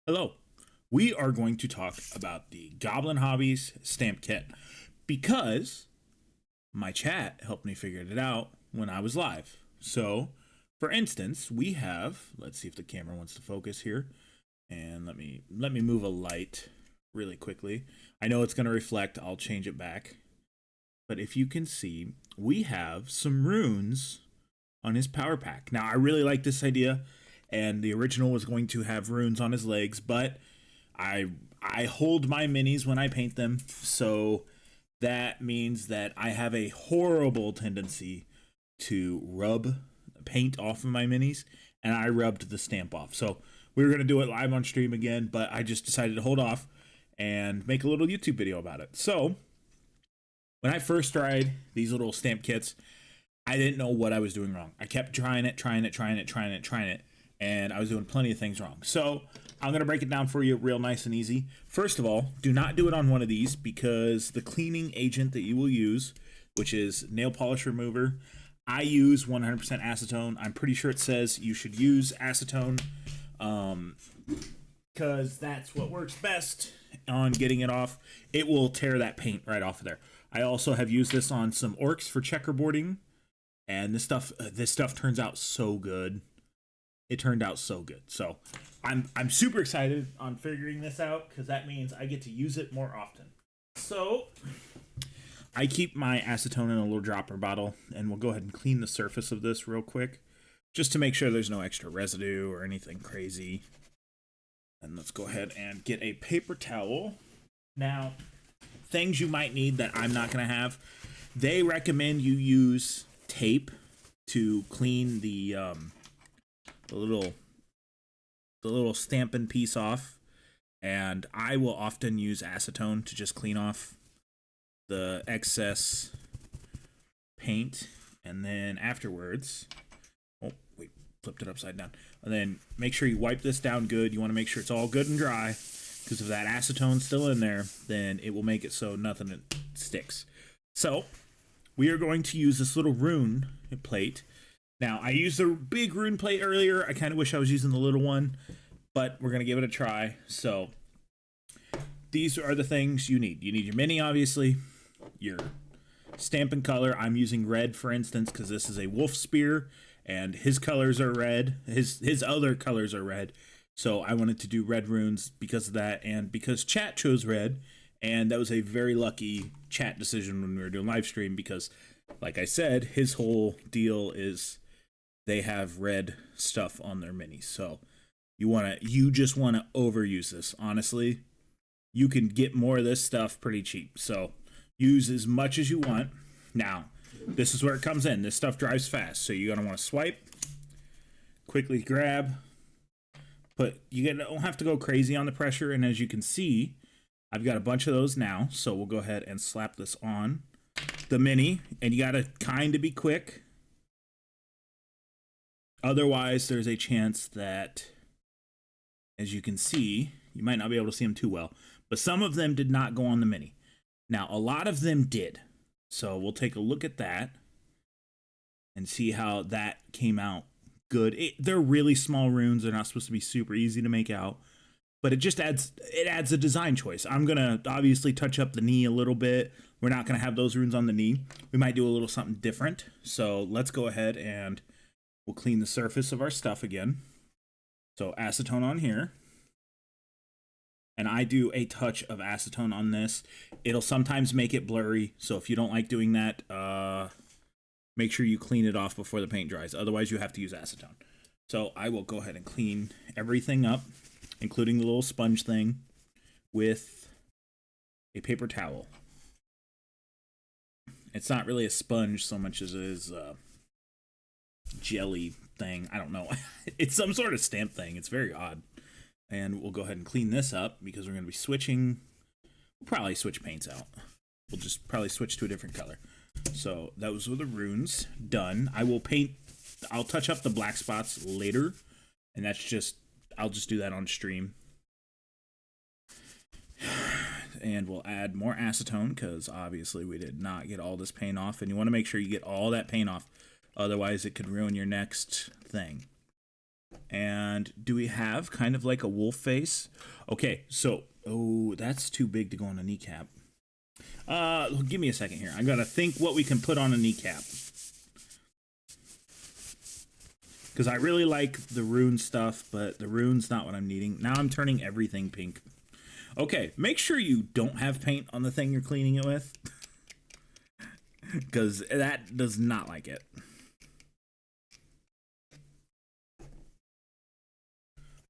Hello. We are going to talk about the Goblin Hobbies stamp kit because my chat helped me figure it out when I was live. So, for instance, we have, let's see if the camera wants to focus here, and let me move a light really quickly. I know it's going to reflect, I'll change it back. But if you can see, we have some runes on his power pack. Now, I really like this idea, and the original was going to have runes on his legs, but I I hold my minis when I paint them, so that means that I have a horrible tendency to rub paint off of my minis, and I rubbed the stamp off. So we were gonna do it live on stream again, but I just decided to hold off and make a little YouTube video about it. So when I first tried these little stamp kits, I didn't know what I was doing wrong. I kept trying it, and I was doing plenty of things wrong. So I'm going to break it down for you real nice and easy. First of all, do not do it on one of these because the cleaning agent that you will use, which is nail polish remover, I use 100% acetone. I'm pretty sure it says you should use acetone because that's what works best on getting it off. It will tear that paint right off of there. I also have used this on some orcs for checkerboarding, and this stuff turns out so good. It turned out so good. So I'm super excited on figuring this out because that means I get to use it more often. So I keep my acetone in a little dropper bottle, and we'll go ahead and clean the surface of this real quick just to make sure there's no extra residue or anything crazy. And let's go ahead and get a paper towel. Now, things you might need that I'm not going to have, they recommend you use tape to clean the little stamping piece off, and I will often use acetone to just clean off the excess paint, and then afterwards, oh wait, flipped it upside down, and then make sure you wipe this down good. You want to make sure it's all good and dry, because if that acetone's still in there, then it will make it so nothing sticks. So we are going to use this little rune plate. Now, I used the big rune plate earlier. I kind of wish I was using the little one, but we're going to give it a try. So these are the things you need. You need your mini, obviously, your stamp and color. I'm using red, for instance, because this is a wolf spear, and his colors are red. His other colors are red. So I wanted to do red runes because of that, and because chat chose red, and that was a very lucky chat decision when we were doing live stream because, like I said, his whole deal is they have red stuff on their minis. So you just wanna overuse this. Honestly, you can get more of this stuff pretty cheap. So use as much as you want. Now, this is where it comes in. This stuff dries fast, so you're gonna want to swipe, quickly grab, you don't have to go crazy on the pressure. And as you can see, I've got a bunch of those now. So we'll go ahead and slap this on the mini, and you gotta kind of be quick. Otherwise, there's a chance that, as you can see, you might not be able to see them too well, but some of them did not go on the mini. Now, a lot of them did. So we'll take a look at that and see how that came out good. They're really small runes. They're not supposed to be super easy to make out, but it adds a design choice. I'm going to obviously touch up the knee a little bit. We're not going to have those runes on the knee. We might do a little something different. So let's go ahead and we'll clean the surface of our stuff again. So acetone on here. And I do a touch of acetone on this. It'll sometimes make it blurry. So if you don't like doing that, make sure you clean it off before the paint dries. Otherwise, you have to use acetone. So I will go ahead and clean everything up, including the little sponge thing, with a paper towel. It's not really a sponge so much as it is jelly thing. I don't know. It's some sort of stamp thing. It's very odd. And we'll go ahead and clean this up because we're going to be switching. We'll probably switch paints out. We'll just probably switch to a different color. So those were the runes done. I'll touch up the black spots later, and I'll just do that on stream. And we'll add more acetone because obviously we did not get all this paint off, and you want to make sure you get all that paint off. Otherwise, it could ruin your next thing. And do we have kind of like a wolf face? Okay, so, oh, that's too big to go on a kneecap. Give me a second here. I gotta think what we can put on a kneecap. Because I really like the rune stuff, but the rune's not what I'm needing. Now I'm turning everything pink. Okay, make sure you don't have paint on the thing you're cleaning it with. Because that does not like it.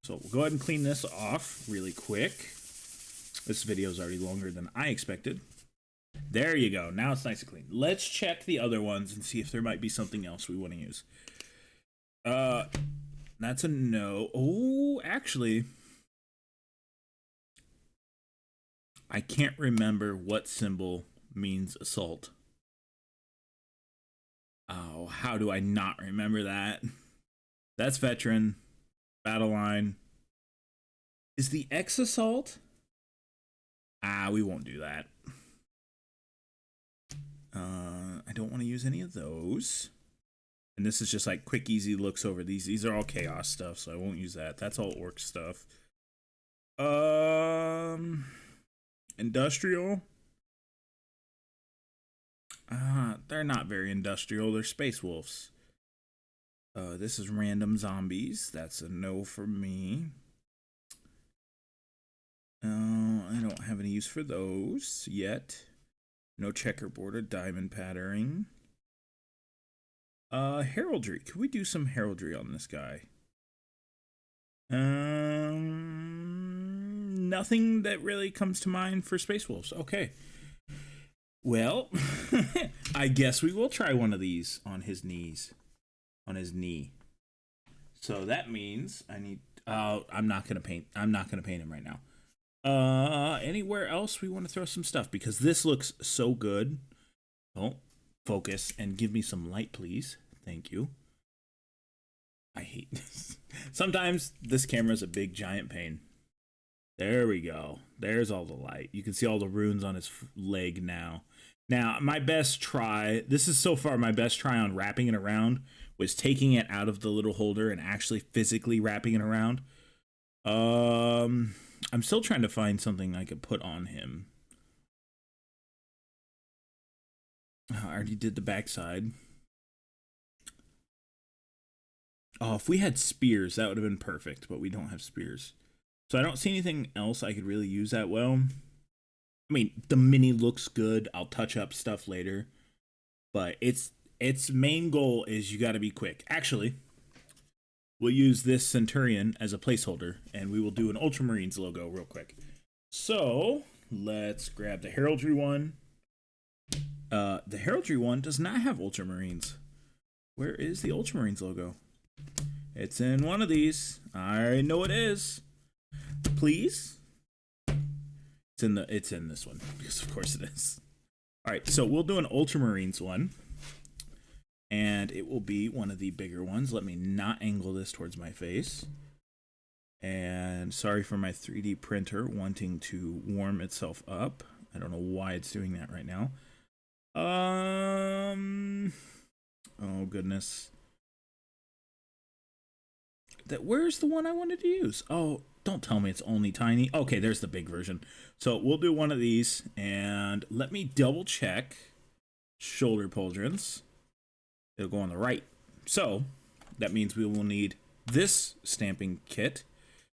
So we'll go ahead and clean this off really quick. This video is already longer than I expected. There you go. Now it's nice and clean. Let's check the other ones and see if there might be something else we want to use. That's a no. Oh, actually, I can't remember what symbol means assault. Oh, how do I not remember that? That's veteran. Battle line. Is the X assault? Ah, we won't do that. I don't want to use any of those. And this is just like quick, easy looks over these. These are all chaos stuff, so I won't use that. That's all orc stuff. Industrial. They're not very industrial. They're space wolves. This is random zombies. That's a no for me. I don't have any use for those yet. No checkerboard or diamond patterning. Heraldry. Could we do some heraldry on this guy? Nothing that really comes to mind for Space Wolves. Okay. Well, I guess we will try one of these on his knees. On his knee. So that means I need... I'm not going to paint him right now. Anywhere else we want to throw some stuff? Because this looks so good. Oh, focus and give me some light, please. Thank you. I hate this. Sometimes this camera's a big giant pain. There we go. There's all the light. You can see all the runes on his leg now. Now, my best try, this is so far my best try on wrapping it around, was taking it out of the little holder and actually physically wrapping it around. I'm still trying to find something I could put on him. I already did the backside. Oh, if we had spears, that would have been perfect, but we don't have spears. So I don't see anything else I could really use that well. I mean, the mini looks good. I'll touch up stuff later. But its main goal is you got to be quick. Actually, we'll use this Centurion as a placeholder, and we will do an Ultramarines logo real quick. So let's grab the Heraldry one. The Heraldry one does not have Ultramarines. Where is the Ultramarines logo? It's in one of these. I know it is. Please. It's in this one, because of course it is. All right, so we'll do an Ultramarines one. And it will be one of the bigger ones. Let me not angle this towards my face. And sorry for my 3D printer wanting to warm itself up. I don't know why it's doing that right now. Oh goodness. Where's the one I wanted to use? Oh, don't tell me it's only tiny. Okay, there's the big version. So we'll do one of these, and let me double check shoulder pauldrons. It'll go on the right. So that means we will need this stamping kit,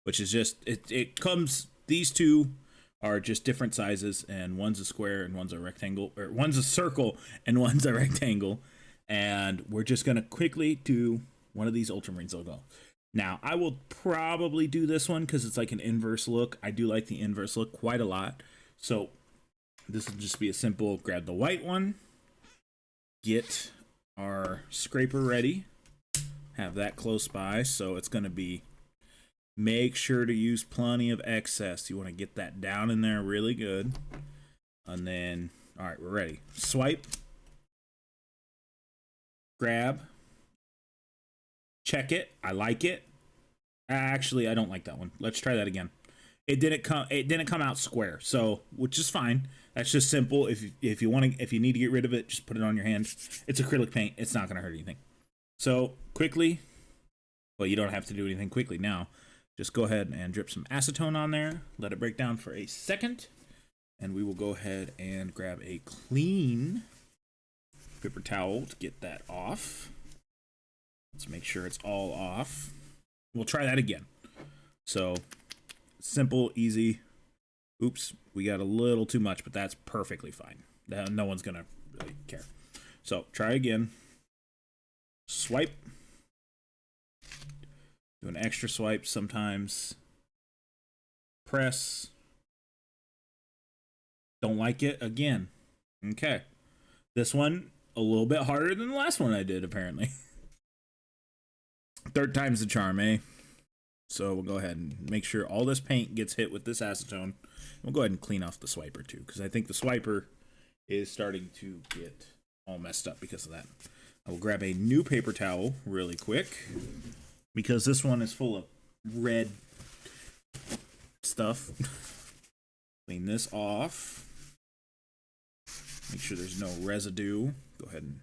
which is just, it comes, these two are just different sizes, and one's a square and one's a rectangle, or one's a circle and one's a rectangle. And we're just going to quickly do one of these Ultramarines logo. Now, I will probably do this one because it's like an inverse look. I do like the inverse look quite a lot. So this will just be a simple grab the white one, get our scraper ready, have that close by. So it's going to be, make sure to use plenty of excess. You want to get that down in there really good. And then, all right, we're ready. Swipe, grab, check it. I like it. Actually, I don't like that one. Let's try that again. It didn't come out square, so which is fine. That's just simple. If you need to get rid of it, just put it on your hand. It's acrylic paint. It's not going to hurt anything. So quickly Well, you don't have to do anything quickly now. Just go ahead and drip some acetone on there. Let it break down for a second. And we will go ahead and grab a clean paper towel to get that off. Let's make sure it's all off. We'll try that again. So, simple, easy. Oops, we got a little too much, but that's perfectly fine. No one's gonna really care. So, try again. Swipe. Do an extra swipe sometimes. Press. Don't like it again. Okay. This one, a little bit harder than the last one I did, apparently. Third time's the charm, eh? So we'll go ahead and make sure all this paint gets hit with this acetone. We'll go ahead and clean off the swiper too, because I think the swiper is starting to get all messed up because of that. I will grab a new paper towel really quick, because this one is full of red stuff. Clean this off. Make sure there's no residue. Go ahead and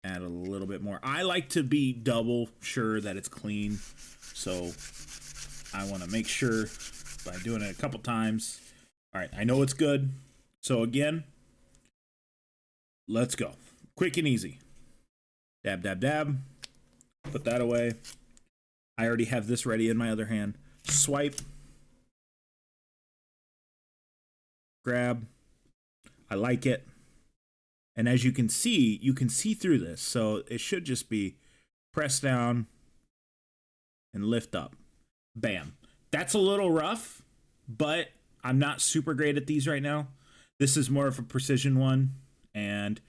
add a little bit more. I like to be double sure that it's clean, so I want to make sure by doing it a couple times. All right, I know it's good. So again, let's go. Quick and easy. Dab, dab, dab. Put that away. I already have this ready in my other hand. Swipe. Grab. I like it. And as you can see through this. So it should just be press down and lift up. Bam. That's a little rough, but I'm not super great at these right now. This is more of a precision one. And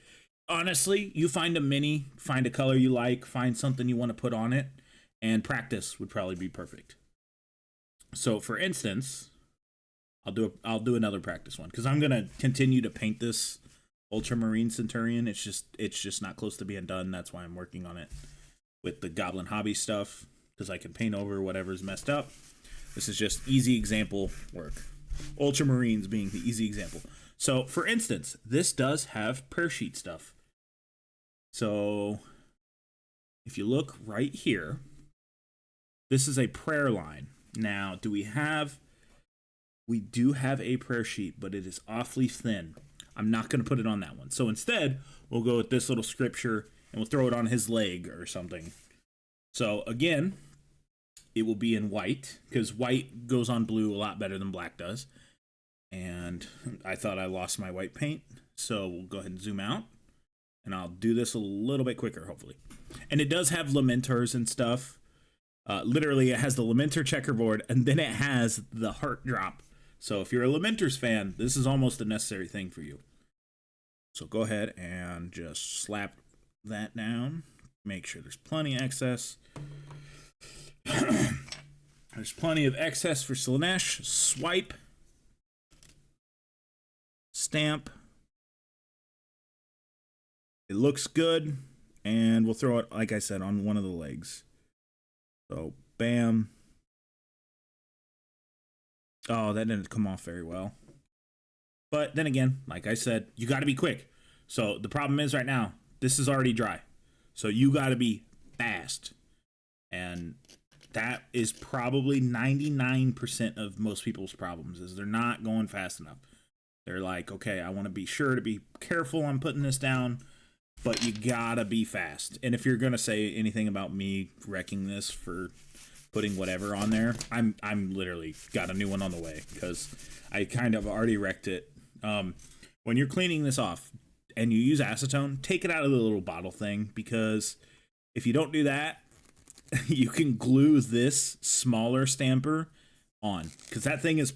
honestly, you find a mini, find a color you like, find something you want to put on it, and practice would probably be perfect. So for instance, I'll do another practice one, because I'm gonna continue to paint this Ultramarine Centurion. It's just not close to being done. That's why I'm working on it with the Goblin Hobby stuff, because I can paint over whatever's messed up. This is just easy example work. Ultramarines being the easy example. So for instance, this does have prayer sheet stuff. So if you look right here, this is a prayer line. Now, we do have a prayer sheet, but it is awfully thin. I'm not going to put it on that one. So instead, we'll go with this little scripture, and we'll throw it on his leg or something. So again, it will be in white, because white goes on blue a lot better than black does. And I thought I lost my white paint, so we'll go ahead and zoom out. And I'll do this a little bit quicker, hopefully. And it does have lamenters and stuff. Literally, it has the Lamenter checkerboard, and then it has the heart drop. So if you're a Lamenters fan, this is almost a necessary thing for you. So go ahead and just slap that down. Make sure there's plenty of excess. There's plenty of excess for Slaanesh. Swipe. Stamp. It looks good. And we'll throw it, like I said, on one of the legs. So, bam. Oh, that didn't come off very well. But then again, like I said, you got to be quick. So the problem is right now, this is already dry. So you got to be fast. And that is probably 99% of most people's problems, is they're not going fast enough. They're like, okay, I want to be sure to be careful on putting this down, but you gotta be fast. And if you're gonna say anything about me wrecking this for putting whatever on there, I'm literally got a new one on the way, because I kind of already wrecked it. When you're cleaning this off and you use acetone, take it out of the little bottle thing, because if you don't do that, you can glue this smaller stamper on, because that thing is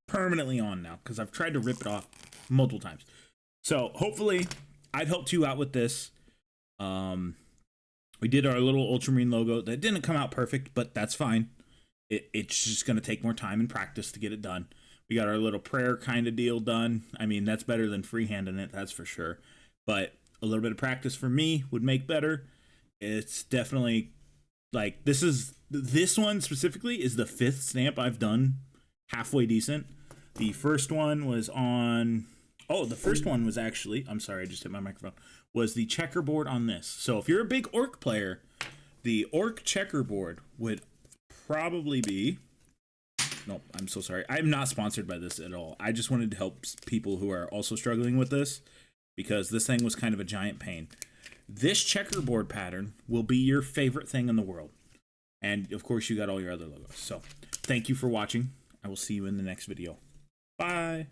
permanently on now, because I've tried to rip it off multiple times. So hopefully I've helped you out with this. We did our little Ultramarine logo. That didn't come out perfect, but that's fine. It's just going to take more time and practice to get it done. We got our little prayer kind of deal done. I mean, that's better than freehanding it, that's for sure. But a little bit of practice for me would make better. It's definitely, like, this one specifically is the 5th stamp I've done halfway decent. The first one was on... Oh, the first one was actually... I'm sorry, I just hit my microphone. Was the checkerboard on this. So if you're a big orc player, The orc checkerboard would probably be... No, I'm so sorry. I'm not sponsored by this at all. I just wanted to help people who are also struggling with this, because this thing was kind of a giant pain. This checkerboard pattern will be your favorite thing in the world. And, of course, you got all your other logos. So, thank you for watching. I will see you in the next video. Bye!